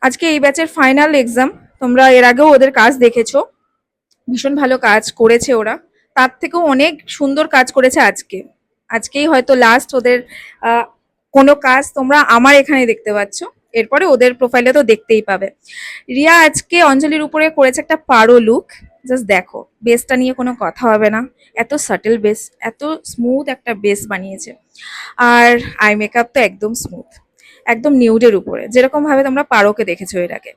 আজকে এই ব্যাচের ফাইনাল এক্সাম। তোমরা এর আগেও ওদের কাজ দেখেছো, ভীষণ ভালো কাজ করেছে ওরা। তার থেকেও অনেক সুন্দর কাজ করেছে আজকে। আজকেই হয়তো লাস্ট ওদের আহ, কোনো কাজ তোমরা আমার এখানে দেখতে পাচ্ছ। এরপরে ওদের প্রোফাইলে তো দেখতেই পাবে। রিয়া আজকে অঞ্জলির উপরে করেছে একটা পারো লুক। জাস্ট দেখো, বেসটা নিয়ে কোনো কথা হবে না। এত সাটেল বেস, এত স্মুথ একটা বেস বানিয়েছে। আর আই মেকআপ তো একদম স্মুথ, একদম নিউডের উপরে, যেরকম ভাবে তোমরা পারোকে দেখেছো এর আগে।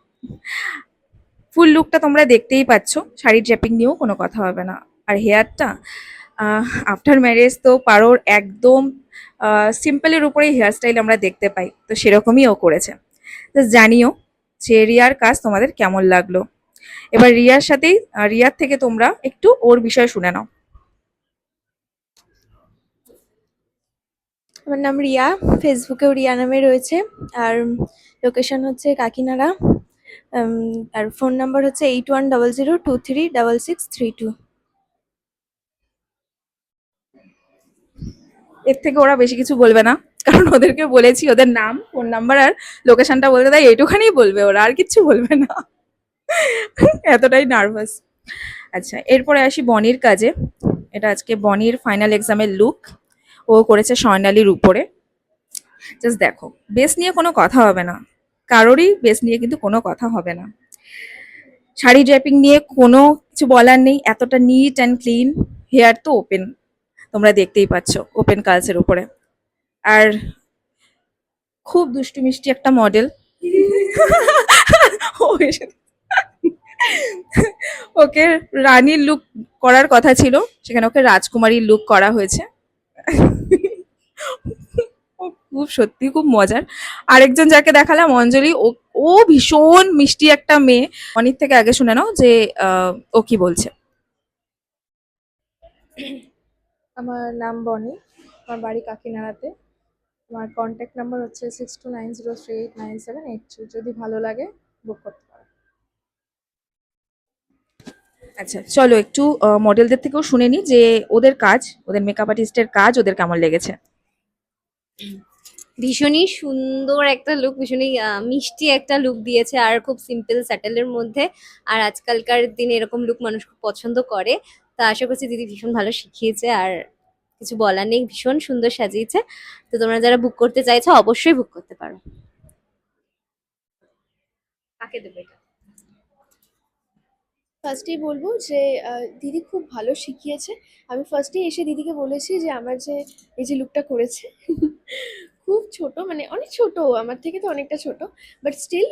ফুল লুকটা তোমরা দেখতেই পাচ্ছ, শাড়ির ড্রেপিং নিয়েও কোনো কথা হবে না। আর হেয়ারটা, আফটার ম্যারেজ তো পারোর একদম সিম্পলের উপরেই হেয়ারস্টাইল আমরা দেখতে পাই, তো সেরকমই ও করেছে। তো জানিও যে রিয়ার কাজ তোমাদের কেমন লাগলো। এবার রিয়ার সাথেই রিয়ার থেকে তোমরা একটু ওর বিষয়ে শুনে নাও। আমার নাম রিয়া, ফেসবুকেও রিয়া নামে রয়েছে। আর লোকেশন হচ্ছে কাকিনাড়া। আর ফোন নাম্বার হচ্ছে 8100236632। এর থেকে ওরা বেশি কিছু বলবে না, কারণ ওদেরকে বলেছি ওদের নাম, ফোন নাম্বার আর লোকেশনটা বলতে, তাই এইটুখানি বলবে, ওরা আর কিচ্ছু বলবে না। এতটাই নার্ভাস। আচ্ছা, এরপরে আসি বনির কাজে। এটা আজকে বনির ফাইনাল এক্সামের লুক। ও করেছে স্বর্ণালীর উপরে। জাস্ট দেখো, বেস নিয়ে কোনো কথা হবে না, কারোরই বেস নিয়ে কিন্তু কোনো কথা হবে না। শাড়ি ড্রেপিং নিয়ে কোনো কিছু বলার নেই, এতটা নিট অ্যান্ড ক্লিন। হেয়ার তো ওপেন, তোমরা দেখতেই পাচ্ছ, ওপেন কালসের উপরে। আর খুব দুষ্টু মিষ্টি একটা মডেল। ওকে রানীর লুক করার কথা ছিল, সেখানে ওকে রাজকুমারীর লুক করা হয়েছে। ও খুব সত্যি খুব মজার। আরেকজন যাকে দেখালাম অঞ্জলি, ও ও ভীষণ মিষ্টি একটা মেয়ে। অনেক থেকে আগে শুনে নাও যে ও কি বলছে। আমার নাম বনি, আমার বাড়ি কাকিনাড়াতে। আমার কন্ট্যাক্ট নাম্বার হচ্ছে 6290389783। যদি ভালো লাগে বুক করতে পারো। আচ্ছা চলো একটু মডেলদের থেকেও শুনে নি যে ওদের কাজ, ওদের মেকআপ আর্টিস্টের কাজ ওদের কেমন লেগেছে। ভীষণই সুন্দর একটা লুক, ভীষণই মিষ্টি একটা লুক দিয়েছে, আর খুব সিম্পল স্যাটেলের মধ্যে। আর আজকালকার দিনে এরকম লুক মানুষ খুব পছন্দ করে। তা আশা করছি দিদি ভীষণ ভালো শিখিয়েছে, আর কিছু বলার নেই, ভীষণ সুন্দর সাজিয়েছে। তো তোমরা যারা বুক করতে চাইছো অবশ্যই বুক করতে পারো। কাকে দেবে এটা? ফার্স্টেই বলবো যে দিদি খুব ভালো শিখিয়েছে। আমি ফার্স্টেই এসে দিদিকে বলেছি যে আমার যে এই যে লুকটা করেছে খুব ছোট, মানে অনেক ছোট, আমার থেকে তো অনেকটা ছোট, বাট স্টিল